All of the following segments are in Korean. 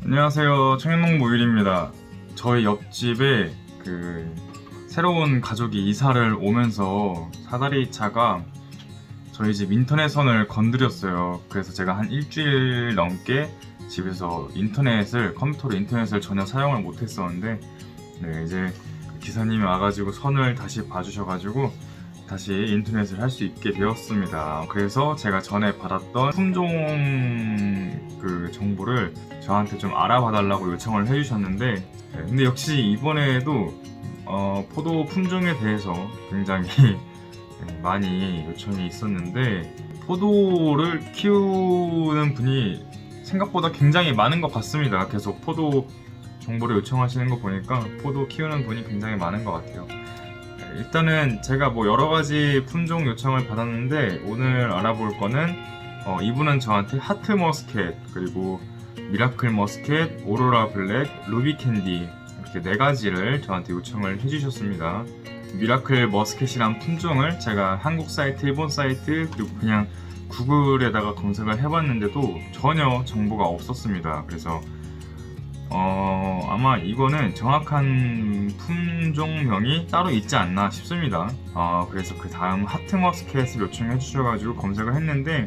안녕하세요. 청년농부일입니다. 저희 옆집에 새로운 가족이 이사를 오면서 사다리 차가 저희 집 인터넷선을 건드렸어요. 그래서 제가 한 일주일 넘게 집에서 컴퓨터로 인터넷을 전혀 사용을 못했었는데, 이제 기사님이 와가지고 선을 다시 봐주셔가지고 다시 인터넷을 할 수 있게 되었습니다. 그래서 제가 전에 받았던 품종 정보를 저한테 좀 알아봐달라고 요청을 해주셨는데, 근데 역시 이번에도 포도 품종에 대해서 굉장히 많이 요청이 있었는데, 포도를 키우는 분이 생각보다 굉장히 많은 것 같습니다. 계속 포도 정보를 요청하시는 거 보니까 포도 키우는 분이 굉장히 많은 것 같아요. 일단은 제가 여러 가지 품종 요청을 받았는데, 오늘 알아볼 거는 이분은 저한테 하트 머스켓, 그리고 미라클 머스켓, 오로라 블랙, 루비 캔디, 이렇게 4가지를 저한테 요청을 해주셨습니다. 미라클 머스켓이란 품종을 제가 한국 사이트, 일본 사이트, 그리고 그냥 구글에다가 검색을 해봤는데도 전혀 정보가 없었습니다. 그래서 아마 이거는 정확한 품종명이 따로 있지 않나 싶습니다. 그래서 그 다음 하트 머스켓을 요청해 주셔가지고 검색을 했는데,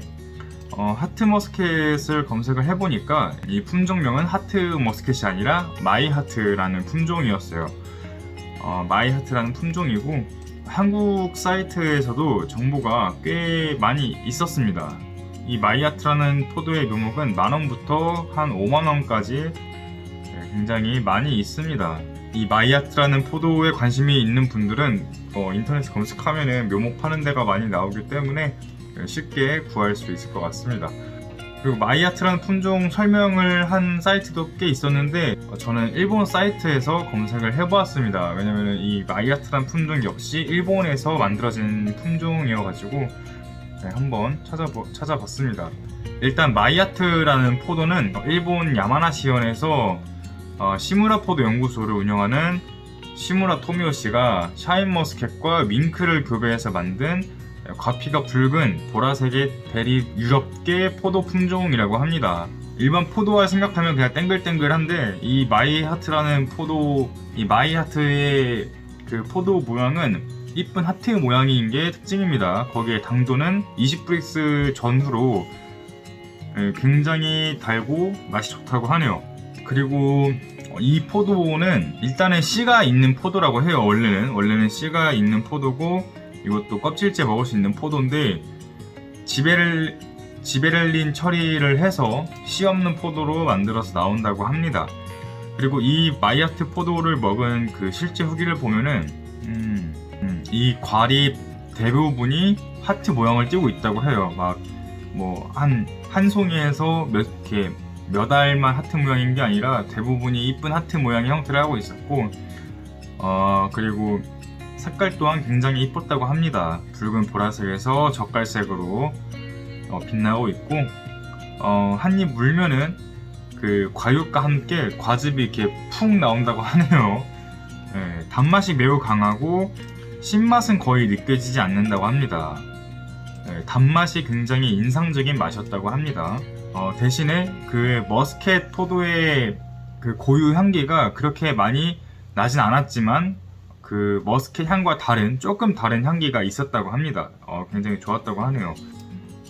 하트 머스켓을 검색을 해보니까 이 품종명은 하트 머스켓이 아니라 마이 하트라는 품종이었어요. 마이 하트라는 품종이고, 한국 사이트에서도 정보가 꽤 많이 있었습니다. 이 마이 하트라는 포도의 묘목은 10,000원부터 한 50,000원까지 굉장히 많이 있습니다. 이 마이아트라는 포도에 관심이 있는 분들은 인터넷에 검색하면 묘목 파는 데가 많이 나오기 때문에 쉽게 구할 수 있을 것 같습니다. 그리고 마이아트라는 품종 설명을 한 사이트도 꽤 있었는데, 저는 일본 사이트에서 검색을 해보았습니다. 왜냐면 이 마이아트라는 품종 역시 일본에서 만들어진 품종이어가지고 한번 찾아봤습니다. 일단 마이아트라는 포도는 일본 야마나시현에서 시무라 포도 연구소를 운영하는 시무라 토미오 씨가 샤인머스켓과 윙크를 교배해서 만든 과피가 붉은 보라색의 대립 유럽계 포도 품종이라고 합니다. 일반 포도와 생각하면 그냥 땡글땡글한데, 이 마이하트라는 이 마이하트의 그 포도 모양은 이쁜 하트 모양인 게 특징입니다. 거기에 당도는 20브릭스 전후로 굉장히 달고 맛이 좋다고 하네요. 그리고 이 포도는 일단은 씨가 있는 포도라고 해요. 원래는 씨가 있는 포도고, 이것도 껍질째 먹을 수 있는 포도인데, 지베렐린 처리를 해서 씨 없는 포도로 만들어서 나온다고 합니다. 그리고 이 마이아트 포도를 먹은 그 실제 후기를 보면은 이 과립 대부분이 하트 모양을 띠고 있다고 해요. 한 송이에서 몇 알만 하트 모양인 게 아니라 대부분이 이쁜 하트 모양의 형태를 하고 있었고, 그리고 색깔 또한 굉장히 이뻤다고 합니다. 붉은 보라색에서 젓갈색으로 빛나고 있고, 한 입 물면은 그 과육과 함께 과즙이 이렇게 푹 나온다고 하네요. 단맛이 매우 강하고 신맛은 거의 느껴지지 않는다고 합니다. 단맛이 굉장히 인상적인 맛이었다고 합니다. 대신에 그 머스켓 포도의 그 고유 향기가 그렇게 많이 나진 않았지만, 그 머스켓 향과 조금 다른 향기가 있었다고 합니다. 굉장히 좋았다고 하네요.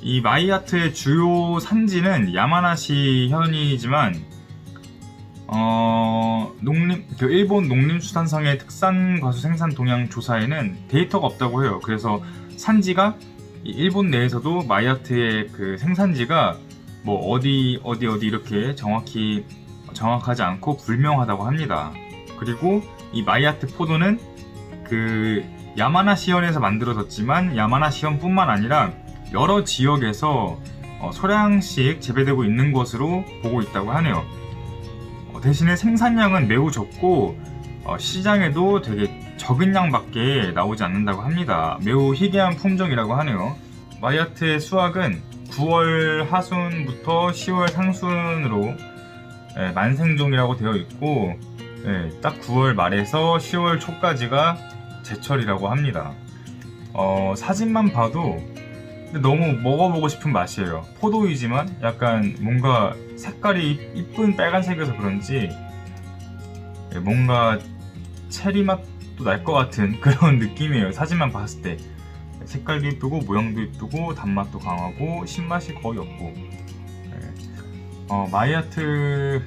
이 마이아트의 주요 산지는 야마나시 현이지만, 일본 농림수산성의 특산 과수 생산 동향 조사에는 데이터가 없다고 해요. 그래서 산지가 일본 내에서도 마이아트의 그 생산지가 어디 이렇게 정확하지 않고 불명하다고 합니다. 그리고 이 마이아트 포도는 그 야마나시현에서 만들어졌지만, 야마나시현뿐만 아니라 여러 지역에서 소량씩 재배되고 있는 것으로 보고 있다고 하네요. 대신에 생산량은 매우 적고 시장에도 되게 적은 양밖에 나오지 않는다고 합니다. 매우 희귀한 품종이라고 하네요. 마이아트의 수확은 9월 하순부터 10월 상순으로 만생종이라고 되어 있고, 딱 9월 말에서 10월 초까지가 제철이라고 합니다. 사진만 봐도 너무 먹어보고 싶은 맛이에요. 포도이지만 약간 뭔가 색깔이 이쁜 빨간색이어서 그런지 뭔가 체리 맛도 날 것 같은 그런 느낌이에요. 사진만 봤을 때 색깔도 이쁘고 모양도 이쁘고 단맛도 강하고 신맛이 거의 없고. 마이아트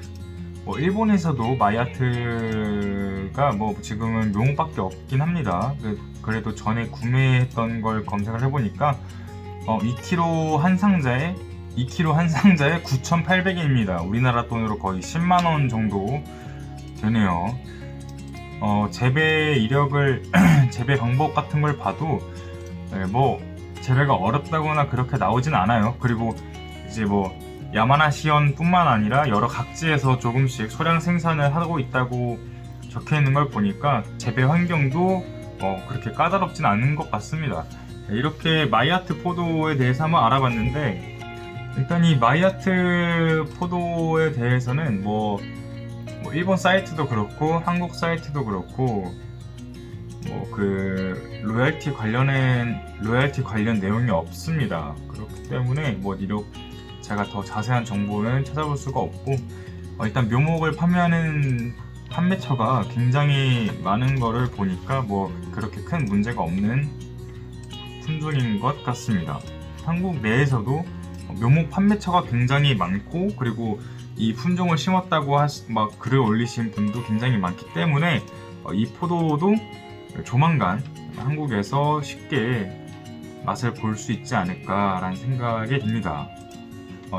일본에서도 마이아트가 지금은 묘목밖에 없긴 합니다. 그래도 전에 구매했던 걸 검색을 해보니까 2kg 한 상자에 9,800엔입니다. 우리나라 돈으로 거의 10만원 정도 되네요. 재배 이력을 재배 방법 같은 걸 봐도 재배가 어렵다거나 그렇게 나오진 않아요. 그리고 이제 야마나시현 뿐만 아니라 여러 각지에서 조금씩 소량 생산을 하고 있다고 적혀 있는 걸 보니까 재배 환경도 그렇게 까다롭진 않은 것 같습니다. 이렇게 마이아트 포도에 대해서 한번 알아봤는데, 일단 이 마이아트 포도에 대해서는 일본 사이트도 그렇고 한국 사이트도 그렇고 로열티 관련 내용이 없습니다. 그렇기 때문에 제가 더 자세한 정보는 찾아볼 수가 없고, 일단 묘목을 판매하는 판매처가 굉장히 많은 거를 보니까 그렇게 큰 문제가 없는 품종인 것 같습니다. 한국 내에서도 묘목 판매처가 굉장히 많고, 그리고 이 품종을 심었다고 글을 올리신 분도 굉장히 많기 때문에 이 포도도 조만간 한국에서 쉽게 맛을 볼 수 있지 않을까라는 생각이 듭니다.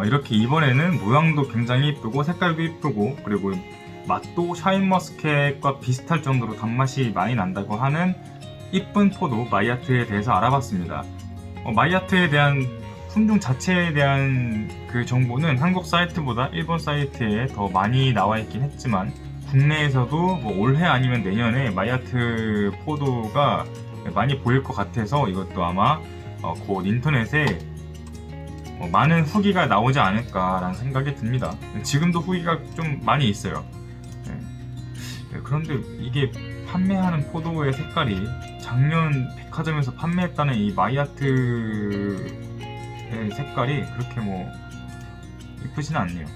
이렇게 이번에는 모양도 굉장히 이쁘고 색깔도 이쁘고, 그리고 맛도 샤인머스켓과 비슷할 정도로 단맛이 많이 난다고 하는 이쁜 포도 마이아트에 대해서 알아봤습니다. 마이아트에 대한 품종 자체에 대한 그 정보는 한국 사이트보다 일본 사이트에 더 많이 나와 있긴 했지만, 국내에서도 올해 아니면 내년에 마이아트 포도가 많이 보일 것 같아서 이것도 아마 곧 인터넷에 많은 후기가 나오지 않을까라는 생각이 듭니다. 지금도 후기가 좀 많이 있어요. 그런데 이게 판매하는 포도의 색깔이 작년 백화점에서 판매했다는 이 마이아트의 색깔이 그렇게 이쁘진 않네요.